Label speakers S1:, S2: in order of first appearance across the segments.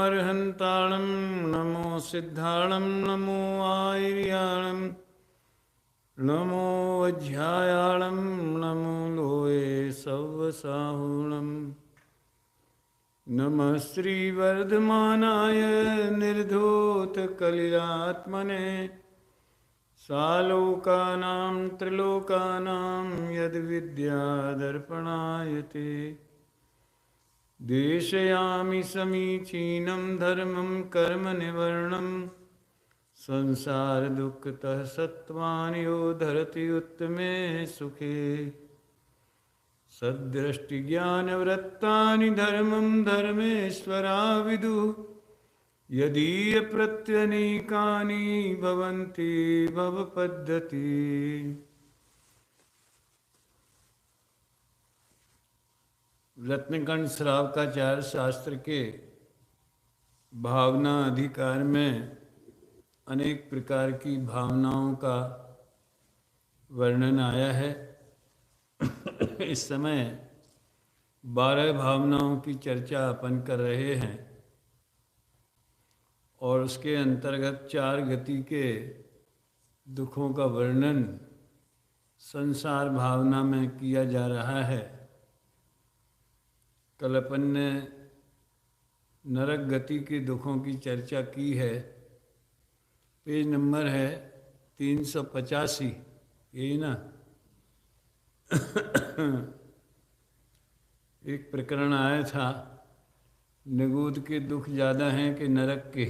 S1: अरहंताणं नमो सिद्धाणं नमो आयर्याणं नमो वज्रायाणं नमो लोये सव्वसाहुणं नमः श्रीवर्धमानाय निर्धूतकलिलात्मने सालोकानां त्रिलोकानां यद्विद्यादर्पणाय ते देशयामि समीचीनं धर्मं कर्म निवर्णं संसारदुःखतः सत्त्वानि यो धरति उत्तमे सुखे सद्दृष्टिज्ञानवृत्तानि धर्मं धर्मेश्वरा विदुः यदीयप्रत्यनीकानि भवन्ति भवपद्धति। रत्नकंठ श्रावकाचार्य शास्त्र के भावना अधिकार में अनेक प्रकार की भावनाओं का वर्णन आया है। इस समय 12 भावनाओं की चर्चा अपन कर रहे हैं और उसके अंतर्गत 4 गति के दुखों का वर्णन संसार भावना में किया जा रहा है। कल अपन ने नरक गति के दुखों की चर्चा की है। पेज नंबर है 385, यही ना। एक प्रकरण आया था, निगूद के दुख ज़्यादा हैं कि नरक के।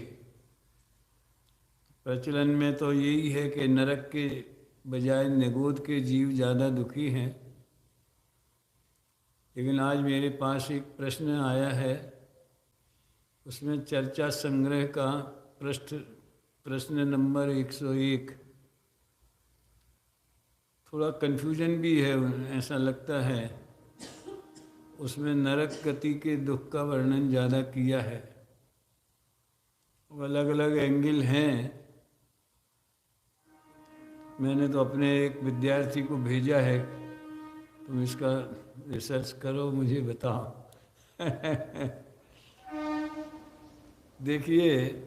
S1: प्रचलन में तो यही है कि नरक के बजाय निगूद के जीव ज़्यादा दुखी हैं। लेकिन आज मेरे पास एक प्रश्न आया है, उसमें चर्चा संग्रह का प्रश्न नंबर 101। थोड़ा कन्फ्यूजन भी है, ऐसा लगता है। उसमें नरक गति के दुख का वर्णन ज़्यादा किया है। अलग अलग एंगल हैं। मैंने तो अपने एक विद्यार्थी को भेजा है, तुम इसका रिसर्च करो, मुझे बताओ। देखिए,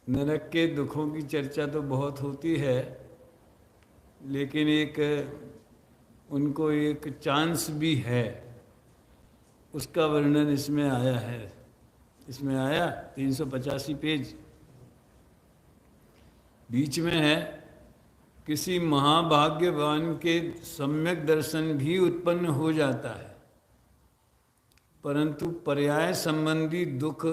S1: नरक के दुखों की चर्चा तो बहुत होती है, लेकिन उनको एक चांस भी है, उसका वर्णन इसमें आया है। इसमें आया 385 पेज, बीच में है, किसी महाभाग्यवान के सम्यक दर्शन भी उत्पन्न हो जाता है, परंतु पर्याय संबंधी दुख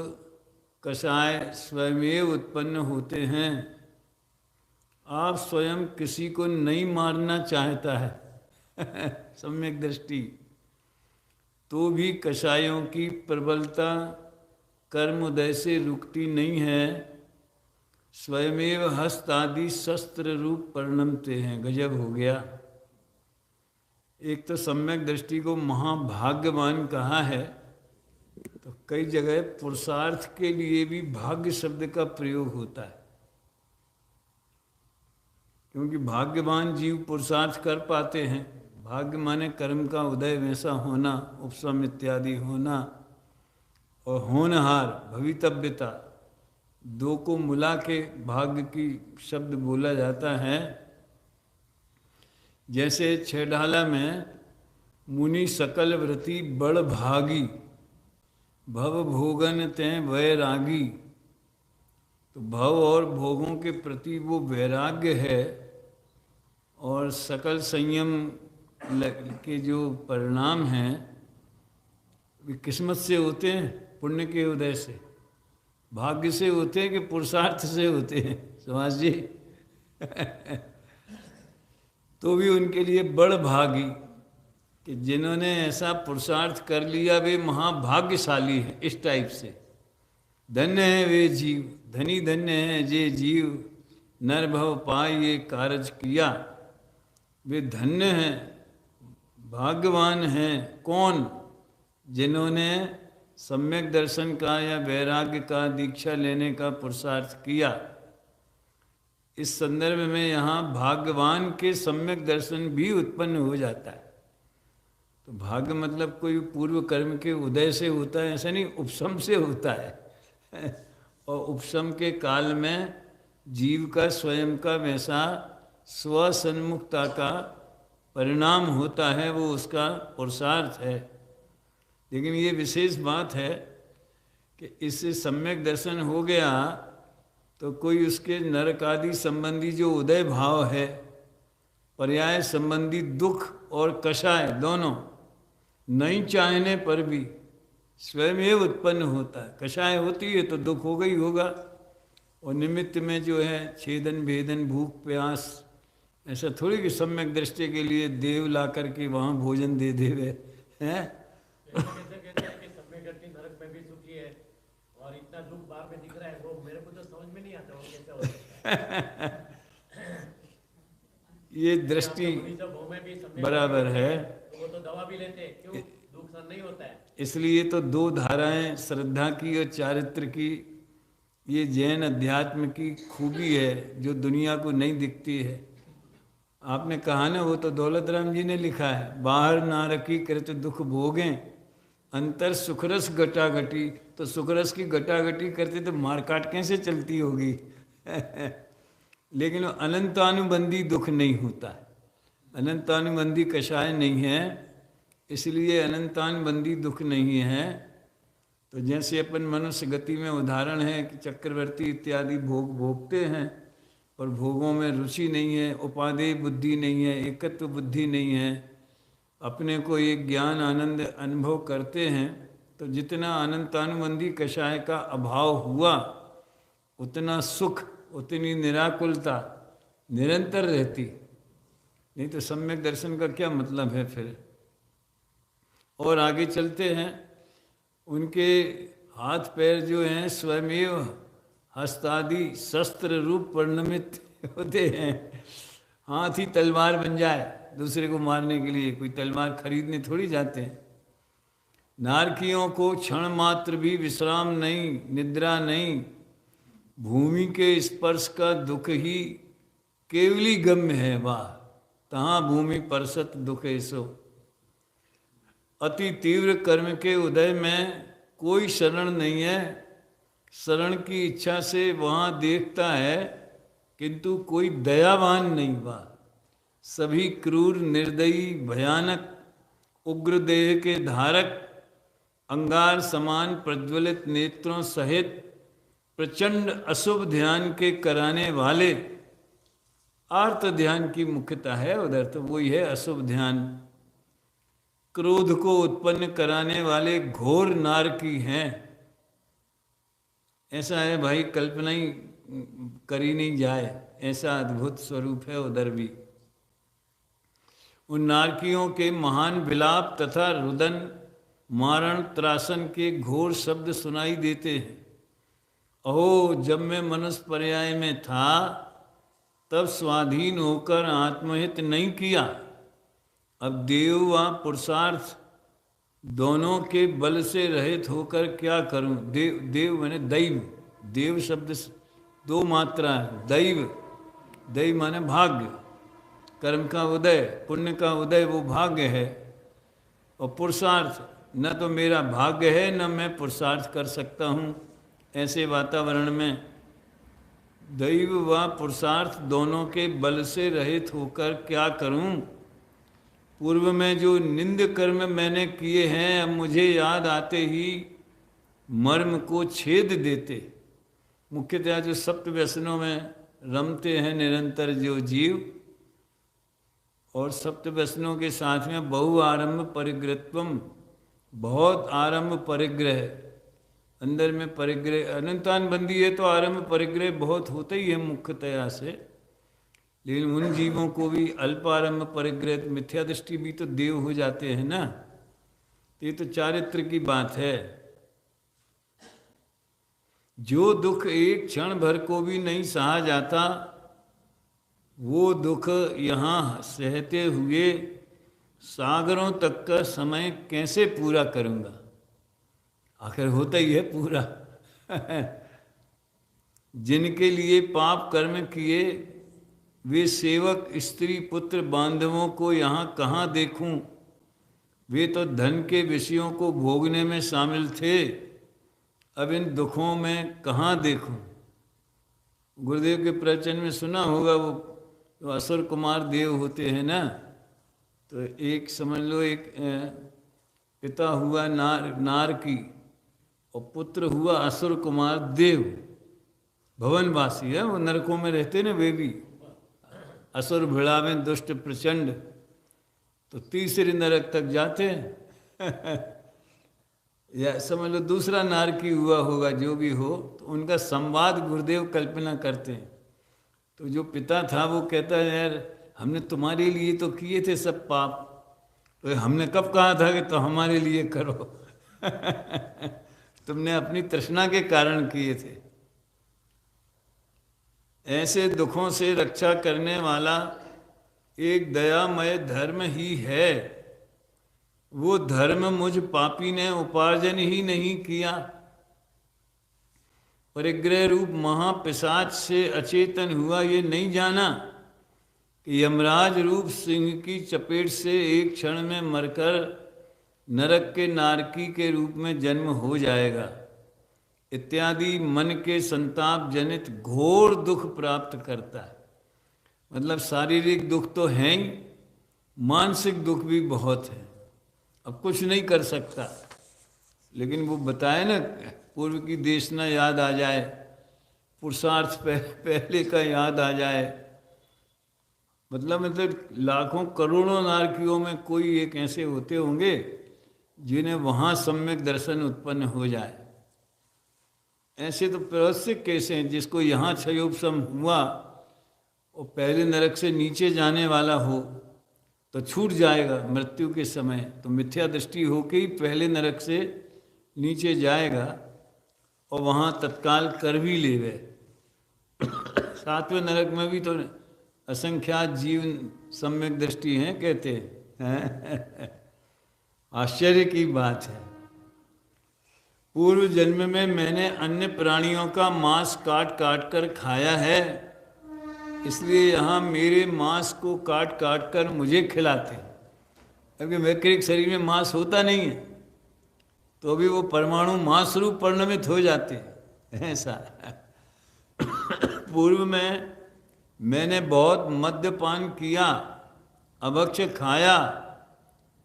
S1: कषाय स्वयमेव उत्पन्न होते हैं। आप स्वयं किसी को नहीं मारना चाहता है सम्यक दृष्टि, तो भी कषायों की प्रबलता कर्मोदय से रुकती नहीं है। स्वयमेव हस्त आदि शस्त्र रूप परिणमते हैं। गजब हो गया। एक तो सम्यक दृष्टि को महाभाग्यवान कहा है, तो कई जगह पुरुषार्थ के लिए भी भाग्य शब्द का प्रयोग होता है, क्योंकि भाग्यवान जीव पुरुषार्थ कर पाते हैं। भाग्य माने कर्म का उदय वैसा होना, उपशम इत्यादि होना, और होनहार भवितव्यता, दो को मिला के भाग्य की शब्द बोला जाता है। जैसे छेडाला में मुनि सकल व्रति बड़ भागी, भव भोगन तैं वैरागी। तो भव और भोगों के प्रति वो वैराग्य है, और सकल संयम के जो परिणाम हैं वे किस्मत से होते हैं, पुण्य के उदय से। भाग्य से होते हैं कि पुरुषार्थ से होते हैं समाज जी। तो भी उनके लिए बड़ भागी कि जिन्होंने ऐसा पुरुषार्थ कर लिया वे महाभाग्यशाली हैं। इस टाइप से धन्य है वे जीव, धनी धन्य है जे जीव, नर भव पाए ये कारज किया। वे धन्य हैं, भाग्यवान हैं। कौन? जिन्होंने सम्यक दर्शन का या वैराग्य का दीक्षा लेने का पुरुषार्थ किया। इस संदर्भ में यहाँ भाग्यवान के सम्यक दर्शन भी उत्पन्न हो जाता है। तो भाग्य मतलब कोई पूर्व कर्म के उदय से होता है ऐसा नहीं, उपशम से होता है। और उपशम के काल में जीव का स्वयं का वैसा स्वसन्मुखता का परिणाम होता है, वो उसका पुरुषार्थ है। लेकिन ये विशेष बात है कि इससे सम्यक दर्शन हो गया तो कोई उसके नरक आदि संबंधी जो उदय भाव है, पर्याय संबंधी दुख और कषाय दोनों नहीं चाहने पर भी स्वयं ही उत्पन्न होता है। कषाय होती है तो दुख होगा ही होगा, और निमित्त में जो है छेदन भेदन भूख प्यास, ऐसा थोड़ी कि सम्यक दृष्टि के लिए देव ला करके वहाँ भोजन दे देवे हैं।
S2: नरक में भी सुखी है और इतना दुख बाहर में दिख रहा है, वो मेरे को तो समझ में नहीं आता वो कैसे हो सकता है।
S1: ये दृष्टि बराबर है।
S2: वो तो दवा भी लेते हैं, क्यों दुख सहन नहीं होता है।
S1: इसलिए तो दो धाराएं श्रद्धा की और चारित्र की, ये जैन अध्यात्म की खूबी है जो दुनिया को नहीं दिखती है। आपने कहा ना, वो तो दौलत राम जी ने लिखा है, बाहर नारकी कृत दुख भोगें अंतर सुखरस गटागटी। तो सुखरस की गटागटी करते तो मारकाट कैसे चलती होगी। लेकिन अनंतानुबंधी दुख नहीं होता है, अनंतानुबंधी कषाय नहीं है, इसलिए अनंतानुबंधी दुख नहीं है। तो जैसे अपन मनुष्य गति में उदाहरण है कि चक्रवर्ती इत्यादि भोग भोगते हैं और भोगों में रुचि नहीं है, उपादेय बुद्धि नहीं है, एकत्व बुद्धि नहीं है, अपने को एक ज्ञान आनंद अनुभव करते हैं, तो जितना अनंतानुबंधी कषाय का अभाव हुआ उतना सुख, उतनी निराकुलता निरंतर रहती। नहीं तो सम्यक दर्शन का क्या मतलब है फिर। और आगे चलते हैं, उनके हाथ पैर जो हैं स्वयमेव हस्तादि शस्त्र रूप परिणमित होते हैं। हाथ ही तलवार बन जाए दूसरे को मारने के लिए, कोई तलवार खरीदने थोड़ी जाते हैं। नारकियों को क्षण मात्र भी विश्राम नहीं, निद्रा नहीं, भूमि के स्पर्श का दुख ही केवली गम्य है। वाह, तहाँ भूमि परसत दुख ऐसो। अति तीव्र कर्म के उदय में कोई शरण नहीं है, शरण की इच्छा से वहाँ देखता है किंतु कोई दयावान नहीं। वाह, सभी क्रूर निर्दयी भयानक उग्र देह के धारक, अंगार समान प्रज्वलित नेत्रों सहित प्रचंड अशुभ ध्यान के कराने वाले, आर्त ध्यान की मुख्यता है उधर, तो वही है अशुभ ध्यान। क्रोध को उत्पन्न कराने वाले घोर नारकी हैं। ऐसा है भाई, कल्पना ही करी नहीं जाए, ऐसा अद्भुत स्वरूप है उधर भी। उन नारकियों के महान विलाप तथा रुदन मारण त्रासन के घोर शब्द सुनाई देते हैं। अहो, जब मैं मनुष्य पर्याय में था तब स्वाधीन होकर आत्महित नहीं किया, अब देव व पुरुषार्थ दोनों के बल से रहित होकर क्या करूं। देव, देव माने दैव, देव शब्द दो मात्रा है, दैव, दैव माने भाग्य, कर्म का उदय, पुण्य का उदय वो भाग्य है। और पुरुषार्थ, न तो मेरा भाग्य है न मैं पुरुषार्थ कर सकता हूँ। ऐसे वातावरण में दैव व पुरुषार्थ दोनों के बल से रहित होकर क्या करूं। पूर्व में जो निंद कर्म मैंने किए हैं अब मुझे याद आते ही मर्म को छेद देते। मुख्यतः जो सप्त व्यसनों में रमते हैं निरंतर जो जीव, और सप्त व्यसनों के साथ में बहु आरंभ परिग्रहत्वम, बहुत आरंभ परिग्रह, अंदर में परिग्रह अनंतान बंदी है तो आरंभ परिग्रह बहुत होता ही है मुख्यतया से। लेकिन उन जीवों को भी अल्प आरंभ परिग्रह, मिथ्या दृष्टि भी तो देव हो जाते हैं ना। तो ये तो चारित्र की बात है। जो दुख एक क्षण भर को भी नहीं सहा जाता, वो दुख यहाँ सहते हुए सागरों तक का समय कैसे पूरा करूँगा। आखिर होता ही है पूरा। जिनके लिए पाप कर्म किए वे सेवक स्त्री पुत्र बांधवों को यहाँ कहाँ देखूं। वे तो धन के विषयों को भोगने में शामिल थे, अब इन दुखों में कहाँ देखूं। गुरुदेव के प्रवचन में सुना होगा, वो तो असुर कुमार देव होते हैं ना, तो एक समझ लो एक पिता हुआ नार की और पुत्र हुआ असुर कुमार देव, भवनवासी है, वो नरकों में रहते ना वे भी। असुर भिड़ावें दुष्ट प्रचंड, तो तीसरे नरक तक जाते हैं। या समझ लो दूसरा नारकी हुआ होगा, जो भी हो, तो उनका संवाद गुरुदेव कल्पना करते हैं। तो जो पिता था वो कहता है, यार हमने तुम्हारे लिए तो किए थे सब पाप, तो हमने कब कहा था कि तो हमारे लिए करो। तुमने अपनी तृष्णा के कारण किए थे। ऐसे दुखों से रक्षा करने वाला एक दयामय धर्म ही है। वो धर्म मुझ पापी ने उपार्जन ही नहीं किया, परिग्रह रूप महापिशाच से अचेतन हुआ ये नहीं जाना कि यमराज रूप सिंह की चपेट से एक क्षण में मरकर नरक के नारकी के रूप में जन्म हो जाएगा इत्यादि मन के संताप जनित घोर दुख प्राप्त करता है। मतलब शारीरिक दुख तो हैं ही, मानसिक दुख भी बहुत है। अब कुछ नहीं कर सकता, लेकिन वो बताए ना, पूर्व की देशना याद आ जाए, पुरुषार्थ पहले का याद आ जाए। मतलब लाखों करोड़ों नारकियों में कोई एक ऐसे होते होंगे जिन्हें वहाँ सम्यक दर्शन उत्पन्न हो जाए। ऐसे तो प्रवश्यक कैसे हैं, जिसको यहाँ क्षयोपशम हुआ और पहले नरक से नीचे जाने वाला हो तो छूट जाएगा मृत्यु के समय, तो मिथ्या दृष्टि होके ही पहले नरक से नीचे जाएगा और वहाँ तत्काल कर भी लेवे। सातवें नरक में भी तो असंख्यात जीव सम्यक दृष्टि हैं कहते हैं। आश्चर्य की बात है। पूर्व जन्म में मैंने अन्य प्राणियों का मांस काट काट कर खाया है, इसलिए यहाँ मेरे मांस को काट काट कर मुझे खिलाते हैं। क्योंकि वैकृतिक शरीर में मांस होता नहीं है, तो भी वो परमाणु मांस रूप परिणमित हो जाते हैं। ऐसा पूर्व में मैंने बहुत मद्यपान किया, अभक्ष्य खाया,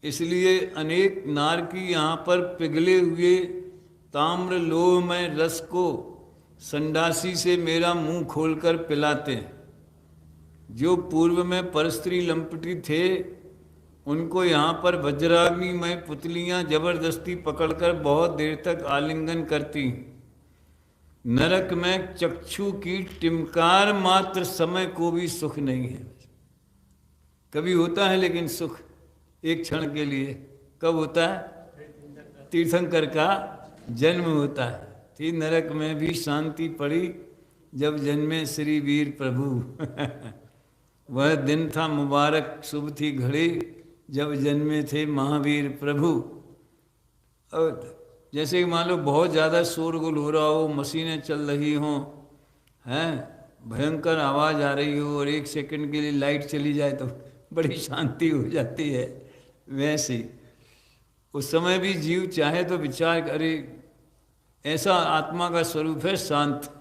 S1: इसलिए अनेक नारकी यहाँ पर पिघले हुए ताम्र लोहमय रस को संडासी से मेरा मुंह खोलकर पिलाते हैं। जो पूर्व में परस्त्री लंपटी थे, उनको यहाँ पर वज्राग्निमय पुतलियाँ जबरदस्ती पकड़कर बहुत देर तक आलिंगन करती। नरक में चक्षु की टिमकार मात्र समय को भी सुख नहीं है। कभी होता है लेकिन सुख एक क्षण के लिए। कब होता है? तीर्थंकर का जन्म होता है। थी नरक में भी शांति पड़ी जब जन्मे श्री वीर प्रभु। वह दिन था मुबारक, शुभ थी घड़ी जब जन्मे थे महावीर प्रभु। और जैसे कि मान लो बहुत ज़्यादा शोरगुल हो रहा हो, मशीनें चल रही हों, हैं, भयंकर आवाज़ आ रही हो और एक सेकंड के लिए लाइट चली जाए तो बड़ी शांति हो जाती है। वैसे उस समय भी जीव चाहे तो विचार करे, ऐसा आत्मा का स्वरूप है शांत।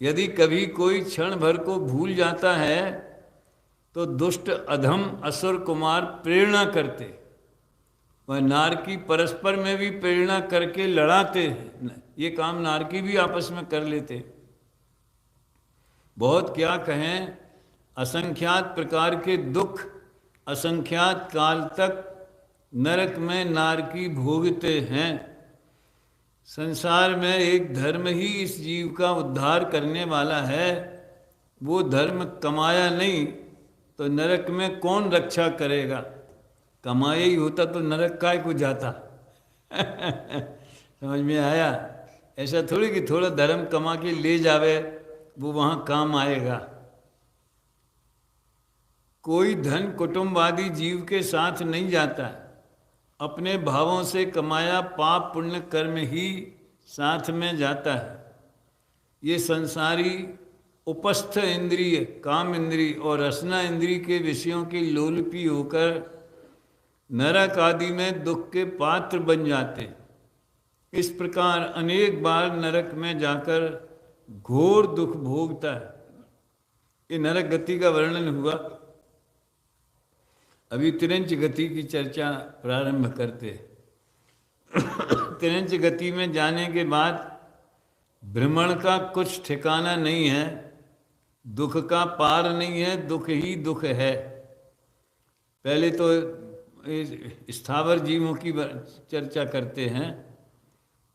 S1: यदि कभी कोई क्षण भर को भूल जाता है तो दुष्ट अधम असुर कुमार प्रेरणा करते, वह नारकी परस्पर में भी प्रेरणा करके लड़ाते हैं। ये काम नारकी भी आपस में कर लेते। बहुत क्या कहें, असंख्यात प्रकार के दुख असंख्यात काल तक नरक में नारकी भोगते हैं। संसार में एक धर्म ही इस जीव का उद्धार करने वाला है। वो धर्म कमाया नहीं तो नरक में कौन रक्षा करेगा? कमाया ही होता तो नरक काय को जाता। समझ में आया? ऐसा थोड़ी कि थोड़ा धर्म कमा के ले जावे वो वहाँ काम आएगा। कोई धन कुटुंबवादी जीव के साथ नहीं जाता, अपने भावों से कमाया पाप पुण्य कर्म ही साथ में जाता है। ये संसारी उपस्थ इंद्रिय काम इंद्रिय और रसना इंद्रिय के विषयों की लोलुपी होकर नरक आदि में दुख के पात्र बन जाते। इस प्रकार अनेक बार नरक में जाकर घोर दुख भोगता है। ये नरक गति का वर्णन हुआ। अभी तिरंच गति की चर्चा प्रारंभ करते। तिरंच गति में जाने के बाद भ्रमण का कुछ ठिकाना नहीं है, दुख का पार नहीं है, दुख ही दुख है। पहले तो स्थावर जीवों की चर्चा करते हैं।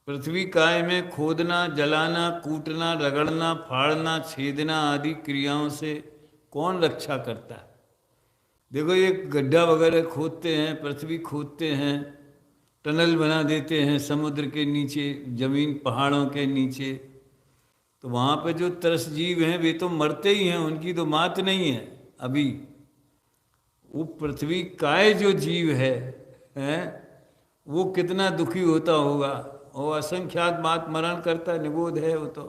S1: पृथ्वी काय में खोदना, जलाना, कूटना, रगड़ना, फाड़ना, छेदना आदि क्रियाओं से कौन रक्षा करता है? देखो ये गड्ढा वगैरह खोदते हैं, पृथ्वी खोदते हैं, टनल बना देते हैं समुद्र के नीचे, जमीन पहाड़ों के नीचे, तो वहाँ पे जो तरस जीव हैं वे तो मरते ही हैं, उनकी तो मात नहीं है अभी। वो पृथ्वी काय जो जीव है वो कितना दुखी होता होगा। और असंख्यात बात मरण करता, निगोद है वो तो,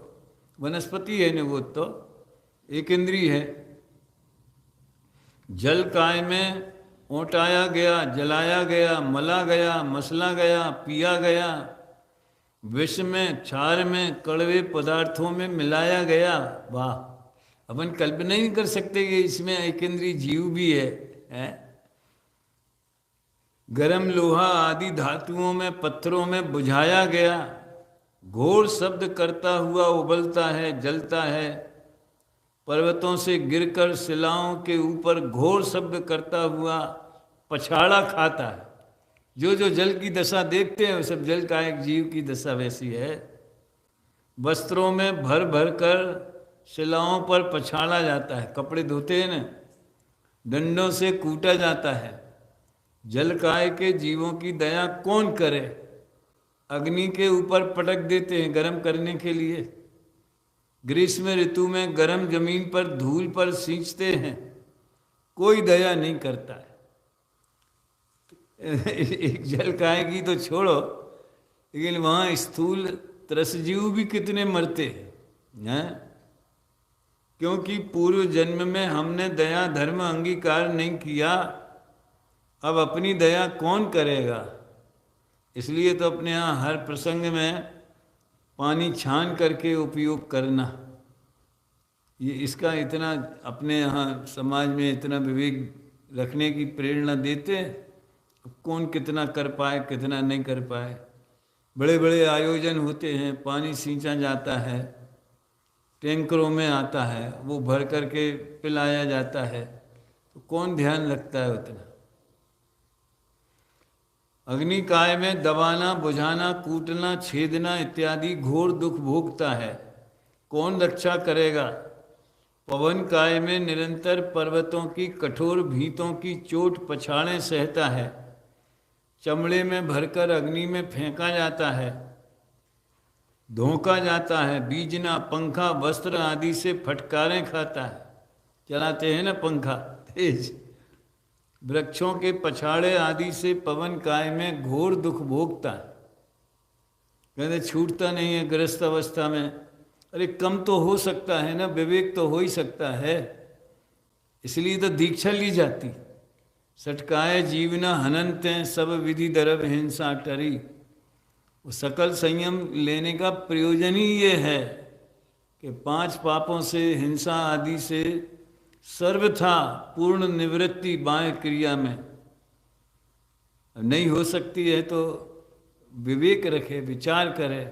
S1: वनस्पति है निगोद तो, एक इंद्रिय है। जल काय में ओटाया गया, जलाया गया, मला गया, मसला गया, पिया गया, विष में, क्षार में, कड़वे पदार्थों में मिलाया गया। वाह, अपन कल्पना नहीं कर सकते कि इसमें एक इंद्रिय जीव भी है? गरम लोहा आदि धातुओं में, पत्थरों में बुझाया गया, घोर शब्द करता हुआ उबलता है, जलता है। पर्वतों से गिरकर शिलाओं के ऊपर घोर शब्द करता हुआ पछाड़ा खाता है। जो जो जल की दशा देखते हैं वो सब जल का एक जीव की दशा वैसी है। वस्त्रों में भर भर कर शिलाओं पर पछाड़ा जाता है, कपड़े धोते हैं ना, डंडों से कूटा जाता है। जल काय के जीवों की दया कौन करे? अग्नि के ऊपर पटक देते हैं गर्म करने के लिए। ग्रीष्म ऋतु में गर्म जमीन पर धूल पर सींचते हैं, कोई दया नहीं करता है। एक जल काय की तो छोड़ो, लेकिन वहाँ स्थूल त्रसजीव भी कितने मरते हैं। क्योंकि पूर्व जन्म में हमने दया धर्म अंगीकार नहीं किया, अब अपनी दया कौन करेगा? इसलिए तो अपने यहाँ हर प्रसंग में पानी छान करके उपयोग करना, ये इसका इतना अपने यहाँ समाज में इतना विवेक रखने की प्रेरणा देते हैं। कौन कितना कर पाए, कितना नहीं कर पाए। बड़े बड़े आयोजन होते हैं, पानी सींचा जाता है, टैंकरों में आता है, वो भर करके पिलाया जाता है, तो कौन ध्यान रखता है उतना? अग्नि काय में दबाना, बुझाना, कूटना, छेदना इत्यादि घोर दुख भोगता है, कौन रक्षा करेगा? पवन काय में निरंतर पर्वतों की कठोर भीतों की चोट पछाड़े सहता है, चमड़े में भरकर अग्नि में फेंका जाता है, धोखा जाता है, बीजना, पंखा, वस्त्र आदि से फटकारें खाता है। चलाते हैं ना पंखा तेज। वृक्षों के पछाड़े आदि से पवन काय में घोर दुख भोगता है। कहते छूटता नहीं है ग्रस्त अवस्था में। अरे कम तो हो सकता है ना, विवेक तो हो ही सकता है, इसलिए तो दीक्षा ली जाती। सटकाए जीवना हननते सब विधि दरब हिंसा टरी। वो सकल संयम लेने का प्रयोजन ही ये है कि 5 पापों से, हिंसा आदि से सर्वथा पूर्ण निवृत्ति बाह्य क्रिया में नहीं हो सकती है, तो विवेक रखे, विचार करे।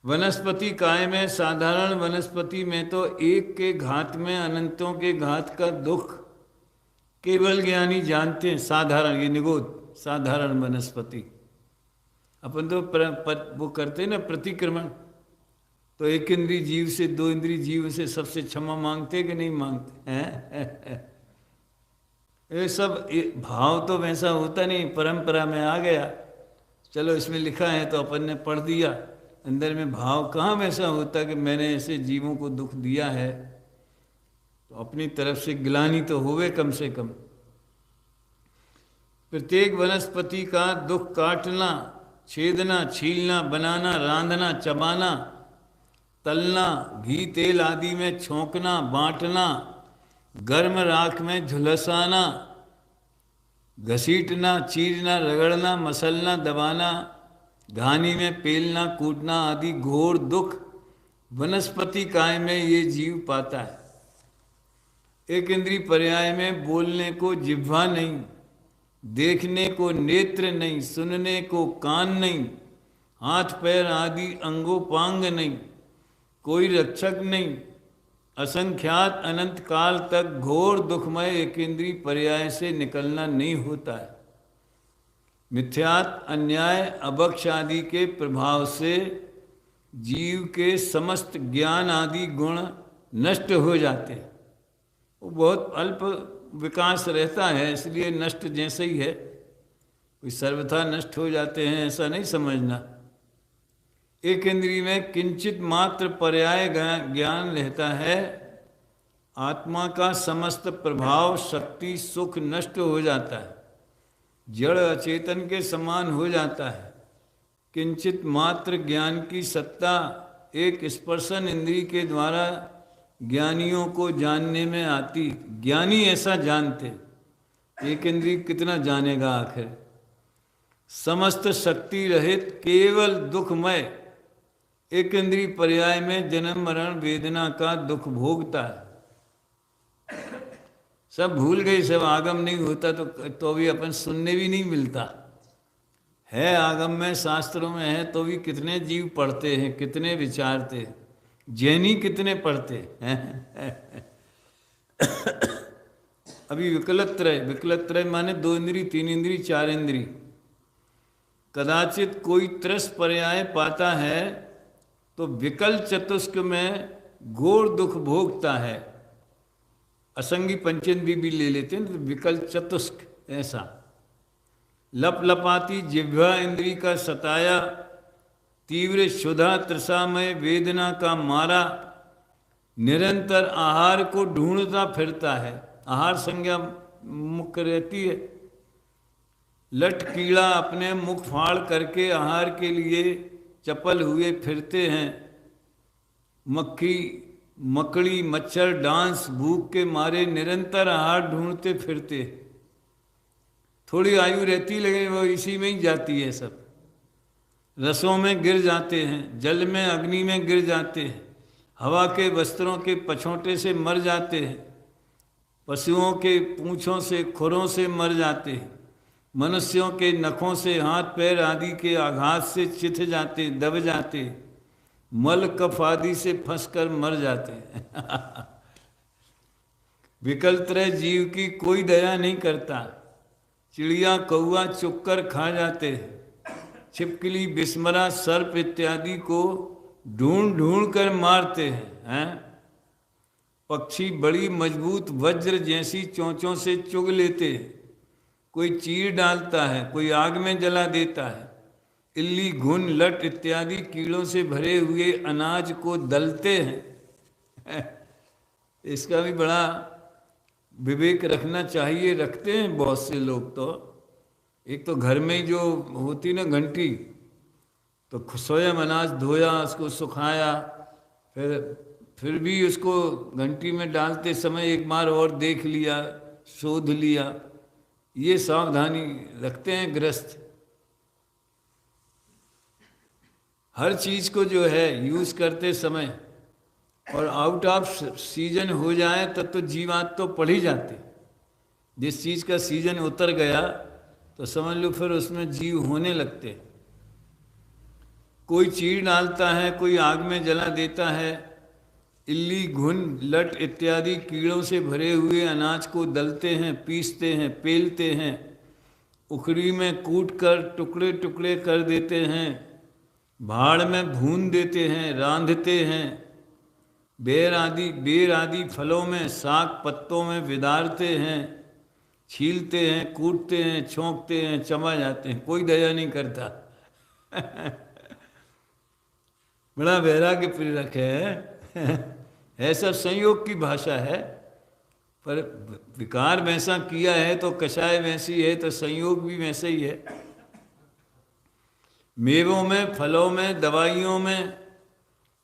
S1: वनस्पति काय में, साधारण वनस्पति में तो एक के घात में अनंतों के घात का दुख केवल ज्ञानी जानते हैं। साधारण, ये निगोद साधारण वनस्पति। अपन तो वो करते हैं ना प्रतिक्रमण, तो एक इंद्रिय जीव से, 2 इंद्रिय जीव से सबसे क्षमा मांगते कि नहीं मांगते हैं? ये सब भाव तो वैसा होता नहीं, परंपरा में आ गया, चलो इसमें लिखा है तो अपन ने पढ़ दिया। अंदर में भाव कहाँ वैसा होता कि मैंने ऐसे जीवों को दुख दिया है, तो अपनी तरफ से ग्लानि तो होवे कम से कम। प्रत्येक वनस्पति का दुख काटना, छेदना, छीलना, बनाना, रांधना, चबाना तलना, घी तेल आदि में छोंकना, बांटना, गर्म राख में झुलसाना, घसीटना, चीरना, रगड़ना, मसलना, दबाना, घानी में पेलना, कूटना आदि घोर दुख वनस्पति काय में ये जीव पाता है। एक इंद्रिय पर्याय में बोलने को जिह्वा नहीं, देखने को नेत्र नहीं, सुनने को कान नहीं, हाथ पैर आदि अंगोपांग नहीं, कोई रक्षक नहीं, असंख्यात अनंत काल तक घोर दुखमय एक इंद्रिय पर्याय से निकलना नहीं होता है। मिथ्यात, अन्याय, अभक्ष आदि के प्रभाव से जीव के समस्त ज्ञान आदि गुण नष्ट हो जाते हैं। वो बहुत अल्प विकास रहता है, इसलिए नष्ट जैसे ही है, कोई सर्वथा नष्ट हो जाते हैं ऐसा नहीं समझना। एक इंद्रिय में किंचित मात्र पर्याय ज्ञान रहता है, आत्मा का समस्त प्रभाव, शक्ति, सुख नष्ट हो जाता है, जड़ अचेतन के समान हो जाता है। किंचित मात्र ज्ञान की सत्ता एक स्पर्शन इंद्रिय के द्वारा ज्ञानियों को जानने में आती। ज्ञानी ऐसा जानते, एक इंद्रिय कितना जानेगा आखिर। समस्त शक्ति रहित केवल दुखमय एक इंद्रिय पर्याय में जन्म मरण वेदना का दुख भोगता है। सब भूल गए, सब आगम नहीं होता तो भी अपन सुनने भी नहीं मिलता है। आगम में शास्त्रों में है तो भी कितने जीव पढ़ते हैं, कितने विचारते हैं, जैनी कितने पढ़ते हैं। अभी विकलत्रय माने 2 इंद्रिय, 3 इंद्रिय, 4 इंद्रिय। कदाचित कोई त्रस पर्याय पाता है तो विकल चतुष्क में घोर दुख भोगता है। असंगी पंचेंद्रिय भी ले लेते हैं तो विकल चतुष्क ऐसा। लप लपाती जिह्वा इंद्रिय का सताया, तीव्र क्षुधा तृषामय वेदना का मारा, निरंतर आहार को ढूंढता फिरता है। आहार संज्ञा मुख्य रहती है। लट कीड़ा अपने मुख फाड़ करके आहार के लिए चपल हुए फिरते हैं। मक्खी, मकड़ी, मच्छर, डांस भूख के मारे निरंतर आहार ढूंढते फिरते। थोड़ी आयु रहती लेकिन वो इसी में ही जाती है सब। रसों में गिर जाते हैं, जल में अग्नि में गिर जाते हैं, हवा के वस्त्रों के पछोटे से मर जाते हैं, पशुओं के पूंछों से, खुरों से मर जाते हैं, मनुष्यों के नखों से, हाथ पैर आदि के आघात से चिथ जाते, दब जाते, मल कफ आदि से फंसकर मर जाते हैं। विकलत्रय जीव की कोई दया नहीं करता। चिड़िया कौआ चुक्कर खा जाते हैं। छिपकली, बिस्मरा, सर्प इत्यादि को ढूंढ ढूंढ कर मारते हैं। पक्षी बड़ी मजबूत वज्र जैसी चोंचों से चुग लेते हैं। कोई चीर डालता है, कोई आग में जला देता है। इल्ली, घुन, लट इत्यादि कीड़ों से भरे हुए अनाज को दलते हैं। इसका भी बड़ा विवेक रखना चाहिए, रखते हैं बहुत से लोग। तो एक तो घर में जो होती ना घंटी, तो स्वयं अनाज धोया, उसको सुखाया, फिर भी उसको घंटी में डालते समय एक बार और देख लिया, शोध लिया। ये सावधानी रखते हैं गृहस्थ। हर चीज को जो है यूज करते समय, और आउट ऑफ सीजन हो जाए तब तो जीवात तो पढ़ ही जाते। जिस चीज का सीजन उतर गया तो समझ लो फिर उसमें जीव होने लगते। कोई चीर डालता है, कोई आग में जला देता है। इल्ली, घुन, लट इत्यादि कीड़ों से भरे हुए अनाज को दलते हैं, पीसते हैं, पेलते हैं, उखड़ी में कूट कर टुकड़े टुकड़े कर देते हैं, भाड़ में भून देते हैं, रांधते हैं। बेर आदि फलों में, साग पत्तों में विदारते हैं, छीलते हैं, कूटते हैं, छोंकते हैं, चबा जाते हैं। कोई दया नहीं करता। बड़ा वैराग्य प्रेरक है। सब संयोग की भाषा है, पर विकार वैसा किया है तो कषाय वैसी है, तो संयोग भी वैसे ही है। मेवों में, फलों में, दवाइयों में,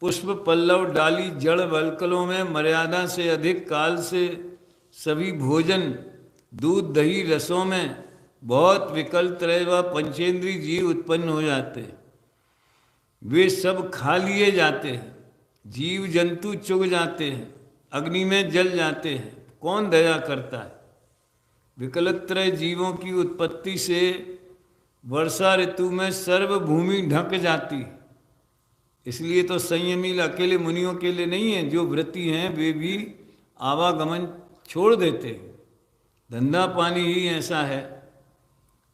S1: पुष्प पल्लव डाली जड़ वल्कलों में मर्यादा से अधिक काल से सभी भोजन दूध दही रसों में बहुत विकल त्रय व पंचेंद्रीय जीव उत्पन्न हो जाते हैं। वे सब खा लिए जाते हैं, जीव जंतु चुग जाते हैं, अग्नि में जल जाते हैं। कौन दया करता है? विकलत्रय जीवों की उत्पत्ति से वर्षा ऋतु में सर्व भूमि ढक जाती। इसलिए तो संयमी अकेले मुनियों के लिए नहीं है, जो व्रती हैं वे भी आवागमन छोड़ देते हैं। धंधा पानी ही ऐसा है।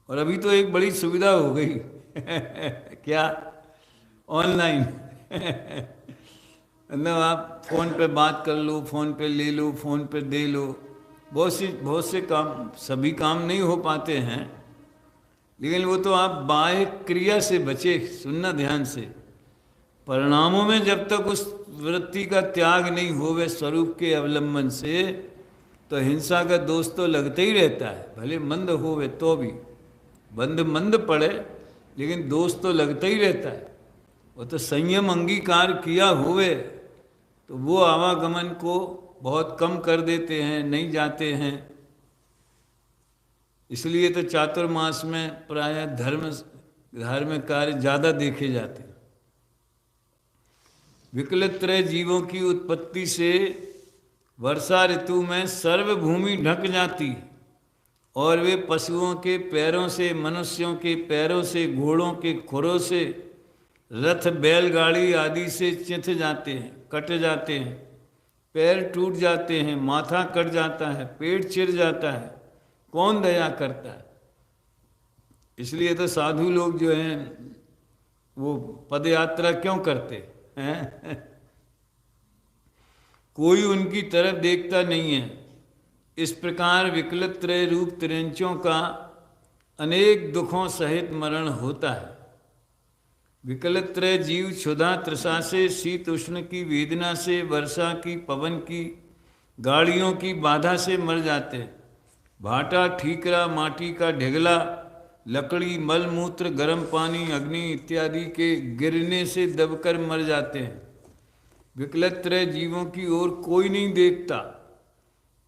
S1: और अभी तो एक बड़ी सुविधा हो गई क्या? ऑनलाइन मतलब आप फोन पे बात कर लो, फोन पे ले लो, फोन पे दे लो। बहुत से काम, सभी काम नहीं हो पाते हैं, लेकिन वो तो आप बाह्य क्रिया से बचे। सुनना ध्यान से, परिणामों में जब तक उस वृत्ति का त्याग नहीं होवे स्वरूप के अवलंबन से, तो हिंसा का दोष तो लगते ही रहता है। भले मंद होवे तो भी, बंद मंद पड़े, लेकिन दोष तो लगता ही रहता है। वो तो संयम अंगीकार किया हुए तो वो आवागमन को बहुत कम कर देते हैं, नहीं जाते हैं। इसलिए तो चातुर्मास में प्रायः धार्मिक कार्य ज़्यादा देखे जाते हैं। विकलत्रय जीवों की उत्पत्ति से वर्षा ऋतु में सर्वभूमि ढक जाती और वे पशुओं के पैरों से, मनुष्यों के पैरों से, घोड़ों के खुरों से, रथ बैलगाड़ी आदि से चिंथ जाते हैं, कट जाते हैं। पैर टूट जाते हैं, माथा कट जाता है, पेट चिर जाता है। कौन दया करता है? इसलिए तो साधु लोग जो हैं वो पद यात्रा क्यों करते हैं? कोई उनकी तरफ देखता नहीं है। इस प्रकार विकलत्रय रूप त्रिंचों का अनेक दुखों सहित मरण होता है। विकलत्रय जीव क्षुधा तृषा से, शीत उष्ण की वेदना से, वर्षा की, पवन की, गाड़ियों की बाधा से मर जाते हैं। भाटा, ठीकरा, माटी का ढिगला, लकड़ी, मल मूत्र, गर्म पानी, अग्नि इत्यादि के गिरने से दबकर मर जाते हैं। विकलत्रय जीवों की ओर कोई नहीं देखता।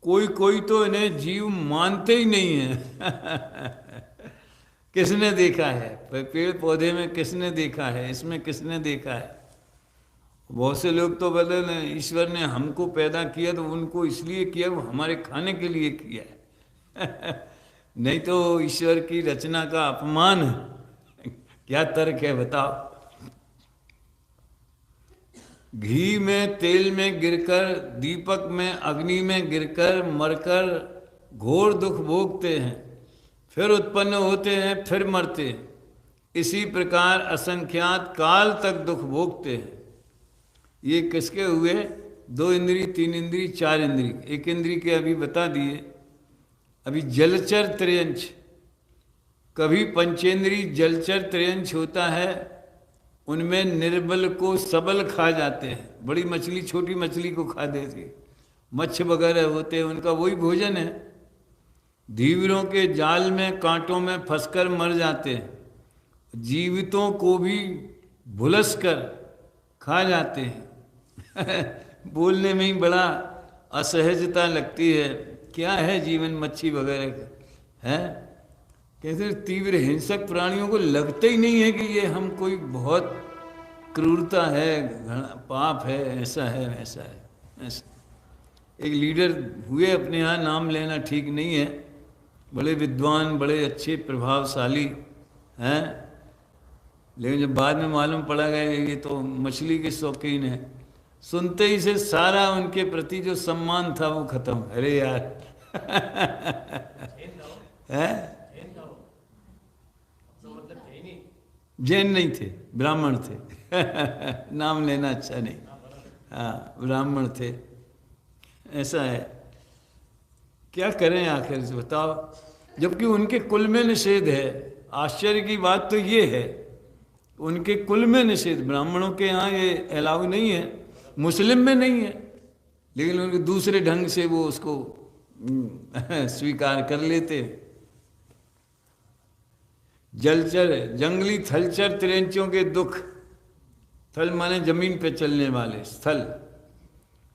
S1: कोई तो इन्हें जीव मानते ही नहीं है। किसने देखा है? पेड़ पौधे में किसने देखा है? इसमें किसने देखा है? बहुत से लोग तो बदल, ईश्वर ने हमको पैदा किया तो उनको इसलिए किया, वो हमारे खाने के लिए किया है। नहीं तो ईश्वर की रचना का अपमान है। क्या तर्क है बताओ? घी में, तेल में गिरकर, दीपक में, अग्नि में गिरकर मरकर घोर दुख भोगते हैं, फिर उत्पन्न होते हैं, फिर मरते हैं। इसी प्रकार असंख्यात काल तक दुख भोगते हैं। ये किसके हुए? 2 इंद्री, 3 इंद्री, 4 इंद्री। 1 इंद्री के अभी बता दिए। अभी जलचर त्रयंच, कभी पंचेंद्री जलचर त्रयंच होता है। उनमें निर्बल को सबल खा जाते हैं। बड़ी मछली छोटी मछली को खा देती, मच्छ वगैरह होते हैं, उनका वही भोजन है। धीवरों के जाल में, कांटों में फंसकर मर जाते हैं। जीवितों को भी भुलस कर खा जाते हैं। बोलने में ही बड़ा असहजता लगती है। क्या है जीवन मच्छी वगैरह का? है कैसे तीव्र हिंसक प्राणियों को लगता ही नहीं है कि ये हम कोई बहुत क्रूरता है, पाप है, ऐसा है, वैसा है। ऐसा एक लीडर हुए अपने यहाँ, नाम लेना ठीक नहीं है, बड़े विद्वान, बड़े अच्छे प्रभावशाली हैं, लेकिन जब बाद में मालूम पड़ा गया ये तो मछली के शौकीन है, सुनते ही से सारा उनके प्रति जो सम्मान था वो खत्म। अरे यार है? जैन नहीं थे, ब्राह्मण थे। नाम लेना अच्छा नहीं। हाँ, ब्राह्मण थे। ऐसा है, क्या करें आखिर से बताओ? जबकि उनके कुल में निषेध है। आश्चर्य की बात तो ये है, उनके कुल में निषेध। ब्राह्मणों के यहाँ ये अलाउ नहीं है, मुस्लिम में नहीं है, लेकिन उनके दूसरे ढंग से वो उसको स्वीकार कर लेते। जलचर, जंगली थलचर त्रिंचों के दुख स्थल माने जमीन पे चलने वाले स्थल।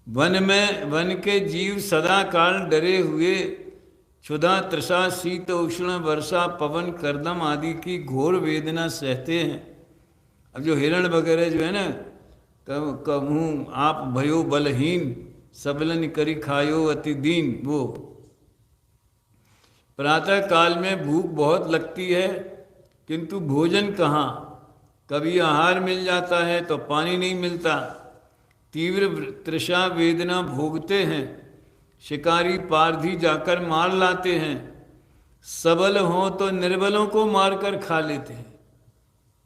S1: वन में वन के जीव सदा काल डरे हुए क्षुधा तृषा शीत उष्ण वर्षा पवन करदम आदि की घोर वेदना सहते हैं। अब जो हिरण वगैरह जो है ना, कब कहूँ आप भयो बलहीन सबलन करी खायो अति दीन, वो प्रातः काल में भूख बहुत लगती है किंतु भोजन कहाँ, कभी आहार मिल जाता है तो पानी नहीं मिलता। तीव्र तृषा वेदना भोगते हैं, शिकारी पारधी जाकर मार लाते हैं। सबल हों तो निर्बलों को मारकर खा लेते हैं।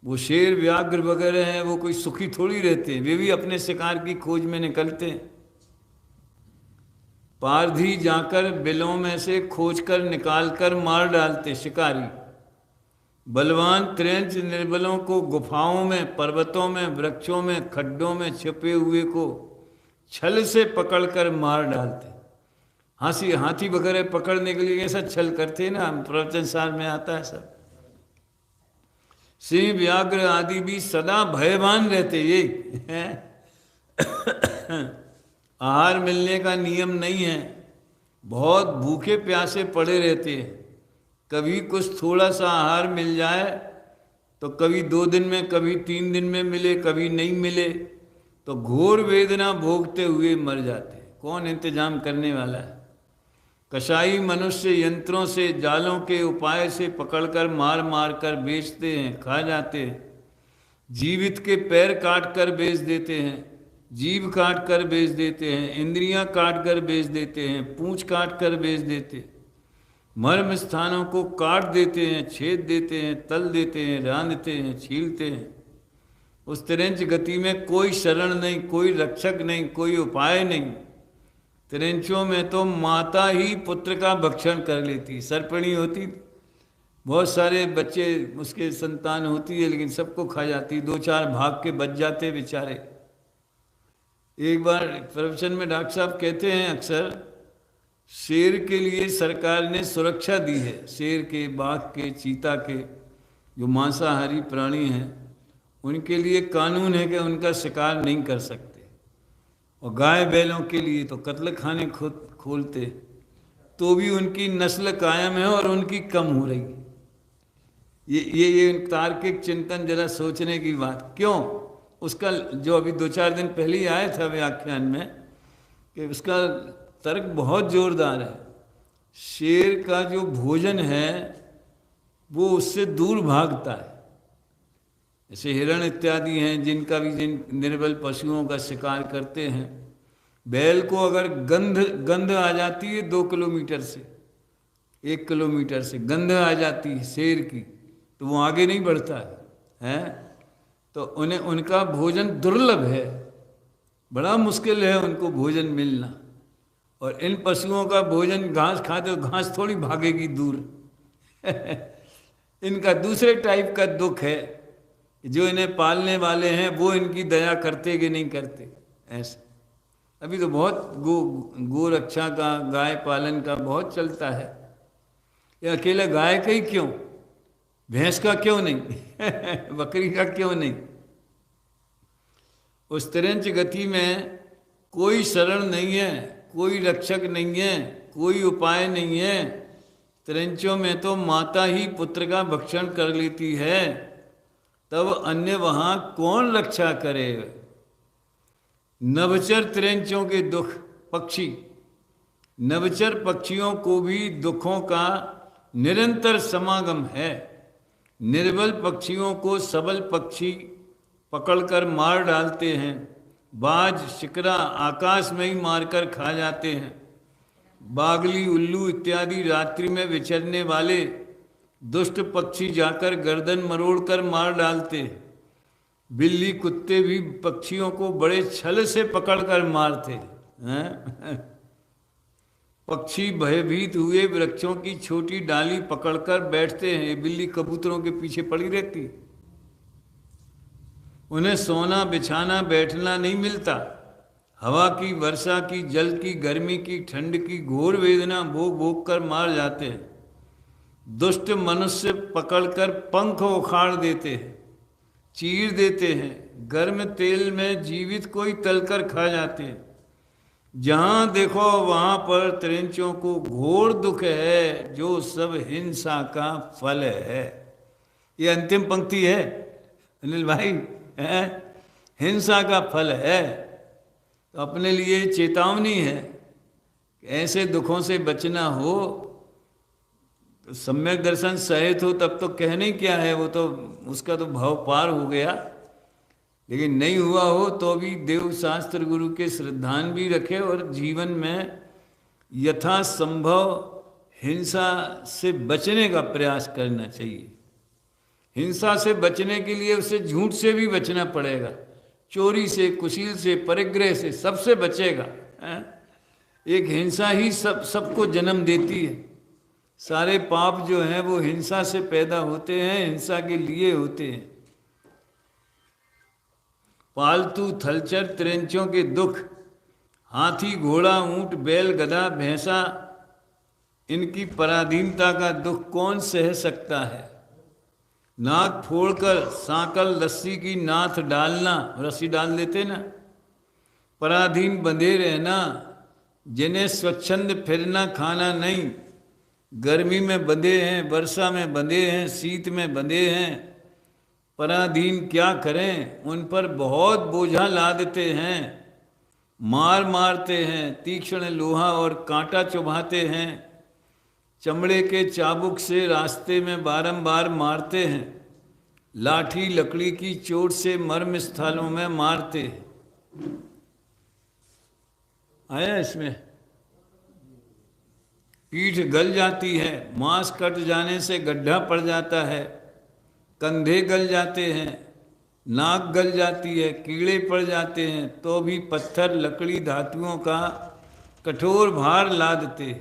S1: वो शेर व्याघ्र वगैरह हैं, वो कोई सुखी थोड़ी रहते हैं, वे भी अपने शिकार की खोज में निकलते हैं। पारधी जाकर बिलों में से खोजकर निकालकर मार डालते शिकारी। बलवान त्रेंच निर्बलों को गुफाओं में, पर्वतों में, वृक्षों में, खड्डों में छिपे हुए को छल से पकड़कर मार डालते। हाथी वगैरह पकड़ने के लिए ऐसा छल करते ना, प्रवचन सार में आता है सब। सिंह व्याघ्र आदि भी सदा भयवान रहते ये हैं। आहार मिलने का नियम नहीं है, बहुत भूखे प्यासे पड़े रहते हैं। कभी कुछ थोड़ा सा आहार मिल जाए तो कभी 2 दिन में, कभी 3 दिन में मिले, कभी नहीं मिले तो घोर वेदना भोगते हुए मर जाते हैं। कौन इंतजाम करने वाला है? कसाई मनुष्य यंत्रों से, जालों के उपाय से पकड़कर मार मार कर बेचते हैं, खा जाते हैं। जीवित के पैर काट कर बेच देते हैं, जीभ काट कर बेच देते हैं, इंद्रियां काट कर बेच देते हैं, पूंछ काट कर बेच देते हैं, मर्म स्थानों को काट देते हैं, छेद देते हैं, तल देते हैं, रांधते हैं, छीलते हैं। उस तिरंच गति में कोई शरण नहीं, कोई रक्षक नहीं, कोई उपाय नहीं। तिरंचों में तो माता ही पुत्र का भक्षण कर लेती। सर्पिणी होती, बहुत सारे बच्चे उसके संतान होती है, लेकिन सबको खा जाती। 2-4 भाग के बच जाते बेचारे। एक बार प्रवचन में डॉक्टर साहब कहते हैं अक्सर, शेर के लिए सरकार ने सुरक्षा दी है। शेर के, बाघ के, चीता के, जो मांसाहारी प्राणी हैं, उनके लिए कानून है कि उनका शिकार नहीं कर सकते। और गाय बैलों के लिए तो कत्ल खाने खोलते, तो भी उनकी नस्ल कायम है और उनकी कम हो रही है। ये तार्किक चिंतन जरा सोचने की बात। क्यों? उसका जो अभी 2-4 दिन पहले ही आया था व्याख्यान में, कि उसका तर्क बहुत जोरदार है। शेर का जो भोजन है वो उससे दूर भागता है। जैसे हिरण इत्यादि हैं, जिनका भी जिन निर्बल पशुओं का शिकार करते हैं। बैल को अगर गंध आ जाती है 2 किलोमीटर से, 1 किलोमीटर से गंध आ जाती है शेर की, तो वो आगे नहीं बढ़ता है। तो उन्हें उनका भोजन दुर्लभ है, बड़ा मुश्किल है उनको भोजन मिलना। और इन पशुओं का भोजन घास खाते, घास थोड़ी भागेगी दूर। इनका दूसरे टाइप का दुख है, जो इन्हें पालने वाले हैं वो इनकी दया करते कि नहीं करते। ऐसा अभी तो बहुत गो रक्षा का, गाय पालन का बहुत चलता है। ये अकेला गाय का ही क्यों, भैंस का क्यों नहीं? बकरी का क्यों नहीं? उस तिरंच गति में कोई शरण नहीं है, कोई रक्षक नहीं है, कोई उपाय नहीं है। तिरंचों में तो माता ही पुत्र का भक्षण कर लेती है, तब अन्य वहां कौन रक्षा करे? नवचर तिरंचों के दुख, पक्षी, नवचर पक्षियों को भी दुखों का निरंतर समागम है। निर्बल पक्षियों को सबल पक्षी पकड़कर मार डालते हैं। बाज, शिकरा आकाश में ही मारकर खा जाते हैं। बागली, उल्लू इत्यादि रात्रि में विचरने वाले दुष्ट पक्षी जाकर गर्दन मरोड़कर मार डालते हैं। बिल्ली, कुत्ते भी पक्षियों को बड़े छल से पकड़कर मारते हैं। पक्षी भयभीत हुए वृक्षों की छोटी डाली पकड़कर बैठते हैं। बिल्ली कबूतरों के पीछे पड़ी रहती, उन्हें सोना, बिछाना, बैठना नहीं मिलता। हवा की, वर्षा की, जल की, गर्मी की, ठंड की घोर वेदना भोग भोग कर मार जाते हैं। दुष्ट मनुष्य पकड़कर पंख उखाड़ देते हैं, चीर देते हैं, गर्म तेल में जीवित कोई तलकर खा जाते हैं। जहां देखो वहां पर त्रिंचों को घोर दुख है, जो सब हिंसा का फल है। ये अंतिम पंक्ति है अनिल भाई, है हिंसा का फल है। तो अपने लिए चेतावनी है कि ऐसे दुखों से बचना हो तो सम्यक दर्शन सहित हो, तब तो कहने क्या है, वो तो उसका तो भाव पार हो गया। लेकिन नहीं हुआ हो तो भी देव शास्त्र गुरु के श्रद्धान भी रखे और जीवन में यथासंभव हिंसा से बचने का प्रयास करना चाहिए। हिंसा से बचने के लिए उसे झूठ से भी बचना पड़ेगा, चोरी से, कुशील से, परिग्रह से, सबसे बचेगा। एक हिंसा ही सबको जन्म देती है। सारे पाप जो हैं वो हिंसा से पैदा होते हैं, हिंसा के लिए होते हैं। पालतू थलचर त्रिंचों के दुख, हाथी, घोड़ा, ऊंट, बैल, गधा, भैंसा, इनकी पराधीनता का दुख कौन सह सकता है। नाक फोड़कर सांकल रस्सी की नाथ डालना, रस्सी डाल देते ना, पराधीन बंधे रहना, जिन्हें स्वच्छंद फिरना खाना नहीं, गर्मी में बंधे हैं, वर्षा में बंधे हैं, शीत में बंधे हैं, पराधीन क्या करें, उन पर बहुत बोझा लादते हैं, मारते हैं, तीक्ष्ण लोहा और कांटा चुभाते हैं, चमड़े के चाबुक से रास्ते में बारंबार मारते हैं, लाठी लकड़ी की चोट से मर्म स्थलों में मारते हैं। आया इसमें, पीठ गल जाती है, मांस कट जाने से गड्ढा पड़ जाता है, कंधे गल जाते हैं, नाक गल जाती है, कीड़े पड़ जाते हैं, तो भी पत्थर, लकड़ी, धातुओं का कठोर भार लादते,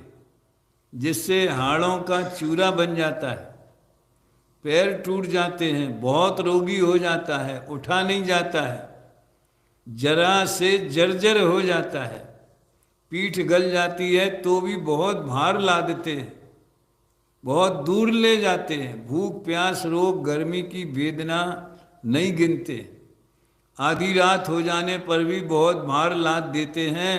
S1: जिससे हाड़ों का चूरा बन जाता है, पैर टूट जाते हैं, बहुत रोगी हो जाता है, उठा नहीं जाता है, जरा से जर्जर हो जाता है, पीठ गल जाती है तो भी बहुत भार लादते हैं, बहुत दूर ले जाते हैं, भूख प्यास रोग गर्मी की वेदना नहीं गिनते, आधी रात हो जाने पर भी बहुत भार लाद देते हैं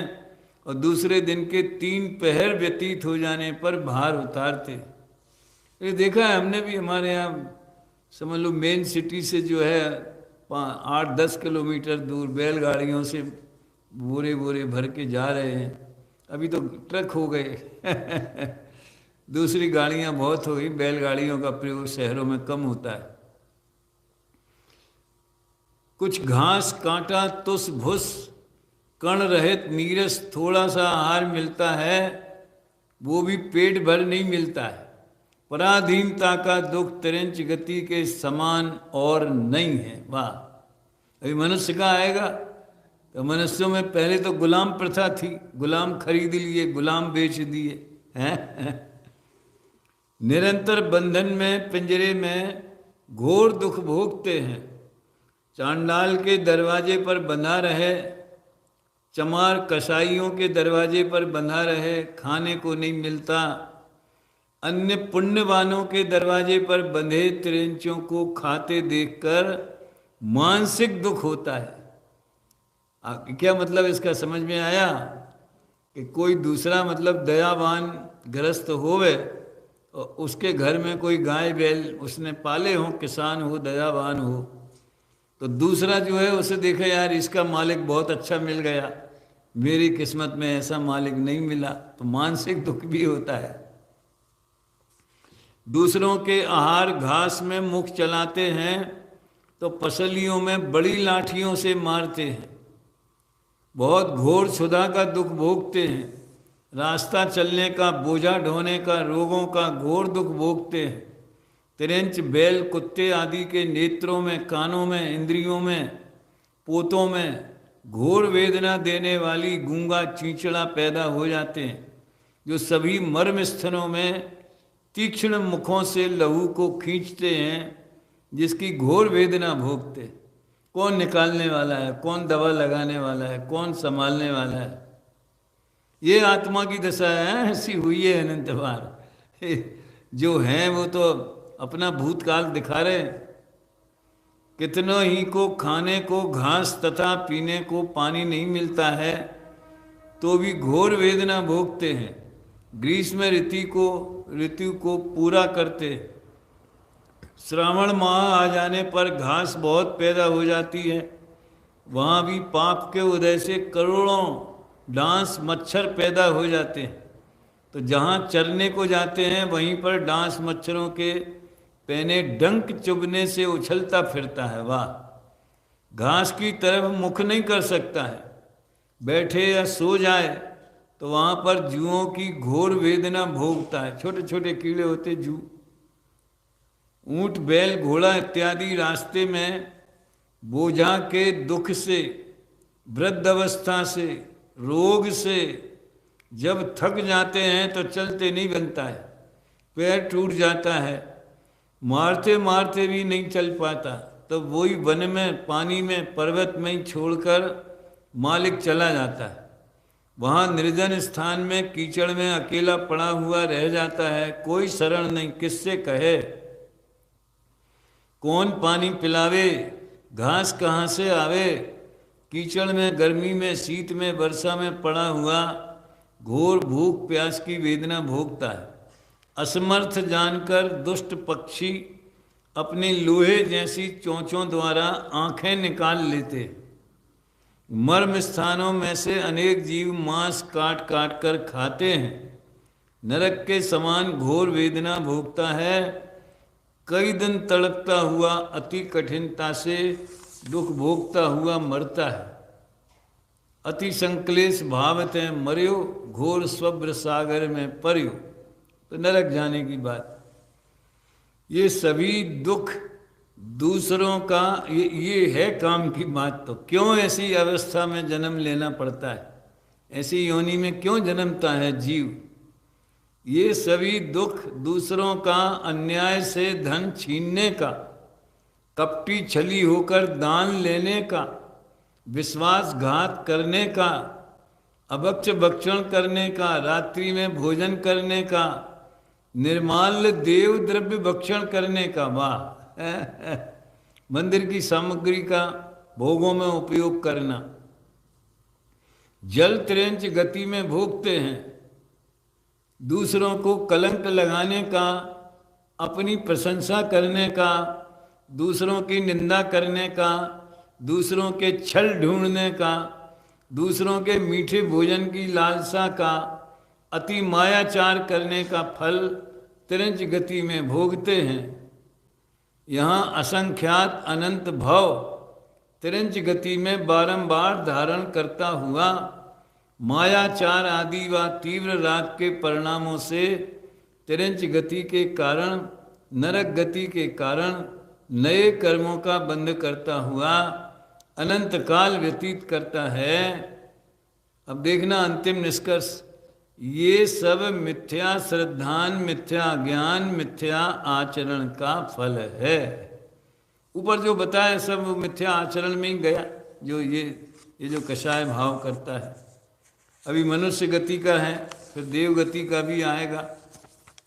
S1: और दूसरे दिन के 3 पहर व्यतीत हो जाने पर भार उतारते। ये देखा है हमने भी, हमारे यहाँ समझ लो मेन सिटी से जो है 8-10 किलोमीटर दूर बैलगाड़ियों से बोरे बोरे भर के जा रहे हैं। अभी तो ट्रक हो गए दूसरी गाड़ियां बहुत हो गई, बैलगाड़ियों का प्रयोग शहरों में कम होता है। कुछ घास, कांटा, तुस भुस, कण रहित नीरस थोड़ा सा आहार मिलता है, वो भी पेट भर नहीं मिलता है। पराधीनता का दुख त्रिंच गति के समान और नहीं है। वाह, अभी मनुष्य का आएगा तो मनुष्यों में पहले तो गुलाम प्रथा थी, गुलाम खरीद लिए, गुलाम बेच दिए हैं। निरंतर बंधन में, पिंजरे में घोर दुख भोगते हैं। चांडाल के दरवाजे पर बंधा रहे, चमार कसाईयों के दरवाजे पर बंधा रहे, खाने को नहीं मिलता। अन्य पुण्यवानों के दरवाजे पर बंधे त्रिंचों को खाते देखकर मानसिक दुख होता है। क्या मतलब इसका समझ में आया कि कोई दूसरा मतलब दयावान गृहस्थ होवे और उसके घर में कोई गाय बैल उसने पाले हो, किसान हो, दयावान हो, तो दूसरा जो है उसे देखे यार इसका मालिक बहुत अच्छा मिल गया, मेरी किस्मत में ऐसा मालिक नहीं मिला, तो मानसिक दुख भी होता है। दूसरों के आहार घास में मुख चलाते हैं तो पसलियों में बड़ी लाठियों से मारते हैं। बहुत घोर क्षुधा का दुख भोगते हैं, रास्ता चलने का, बोझा ढोने का, रोगों का घोर दुख भोगते हैं। त्रिंच, बैल, कुत्ते आदि के नेत्रों में, कानों में, इंद्रियों में, पोतों में घोर वेदना देने वाली गूंगा चींचड़ा पैदा हो जाते हैं, जो सभी मर्म स्थलों में तीक्ष्ण मुखों से लहू को खींचते हैं, जिसकी घोर वेदना भोगते। कौन निकालने वाला है, कौन दवा लगाने वाला है, कौन संभालने वाला है? ये आत्मा की दशा है, ऐसी हुई है अनंत बार। जो हैं वो तो अपना भूतकाल दिखा रहे हैं। कितनों ही को खाने को घास तथा पीने को पानी नहीं मिलता है, तो भी घोर वेदना भोगते हैं। ग्रीष्म ऋतु को पूरा करते। श्रावण माह आ जाने पर घास बहुत पैदा हो जाती है। वहाँ भी पाप के उदय से करोड़ों डांस मच्छर पैदा हो जाते हैं। तो जहाँ चरने को जाते हैं वहीं पर डांस मच्छरों के पैने डंक चुभने से उछलता फिरता है। वाह! घास की तरफ मुख नहीं कर सकता है। बैठे या सो जाए तो वहाँ पर जूओं की घोर वेदना भोगता है। छोटे छोटे कीड़े होते जू। ऊंट बैल घोड़ा इत्यादि रास्ते में बोझा के दुख से, वृद्ध अवस्था से, रोग से जब थक जाते हैं तो चलते नहीं बनता है, पैर टूट जाता है, मारते मारते भी नहीं चल पाता, तो वही वन में, पानी में, पर्वत में ही छोड़कर मालिक चला जाता है। वहाँ निर्जन स्थान में कीचड़ में अकेला पड़ा हुआ रह जाता है। कोई शरण नहीं, किससे कहे, कौन पानी पिलावे, घास कहाँ से आवे। कीचड़ में, गर्मी में, शीत में, वर्षा में पड़ा हुआ घोर भूख प्यास की वेदना भोगता है। असमर्थ जानकर दुष्ट पक्षी अपनी लोहे जैसी चोंचों द्वारा आंखें निकाल लेते। मर्म स्थानों में से अनेक जीव मांस काट काट कर खाते हैं। नरक के समान घोर वेदना भोगता है। कई दिन तड़पता हुआ अति कठिनता से दुख भोगता हुआ मरता है। अति संक्लेश भावते मर्यो, घोर स्वब्र सागर में पर्यो। तो नरक जाने की बात। ये सभी दुख दूसरों का, ये है काम की बात। तो क्यों ऐसी अवस्था में जन्म लेना पड़ता है, ऐसी योनि में क्यों जन्मता है जीव। ये सभी दुख दूसरों का अन्याय से धन छीनने का, कपटी छली होकर दान लेने का, विश्वासघात करने का, अभक्ष भक्षण करने का, रात्रि में भोजन करने का, निर्माल्य देव द्रव्य भक्षण करने का। वाह! मंदिर की सामग्री का भोगों में उपयोग करना। जल त्रेंच गति में भोगते हैं। दूसरों को कलंक लगाने का, अपनी प्रशंसा करने का, दूसरों की निंदा करने का, दूसरों के छल ढूंढने का, दूसरों के मीठे भोजन की लालसा का, अति मायाचार करने का फल त्रिंच गति में भोगते हैं। यहाँ असंख्यात अनंत भव त्रिंच गति में बारंबार धारण करता हुआ मायाचार आदि व तीव्र राग के परिणामों से त्रिंच गति के कारण, नरक गति के कारण नए कर्मों का बंध करता हुआ अनंत काल व्यतीत करता है। अब देखना अंतिम निष्कर्ष, ये सब मिथ्या श्रद्धान, मिथ्या ज्ञान, मिथ्या आचरण का फल है। ऊपर जो बताया सब वो मिथ्या आचरण में ही गया, जो ये जो कषाय भाव करता है। अभी मनुष्य गति का है, फिर देव गति का भी आएगा।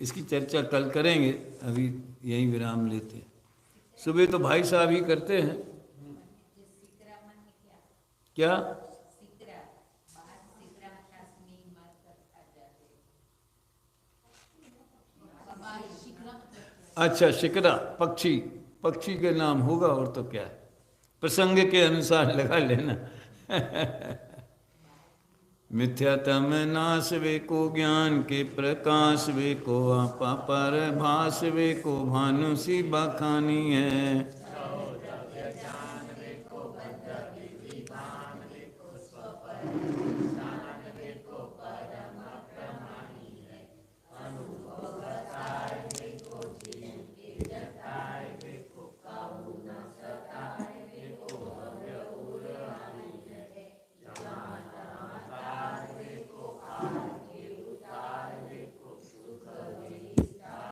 S1: इसकी चर्चा कल करेंगे, अभी यही विराम लेते हैं। सुबह तो भाई साहब ही करते हैं। क्या? अच्छा, शिकरा पक्षी, पक्षी के नाम होगा और तो क्या है, प्रसंग के अनुसार लगा लेना। मिथ्यातम नाश वे को ज्ञान के प्रकाश वे को आपा पर भास वे को भानु सी बखानी है।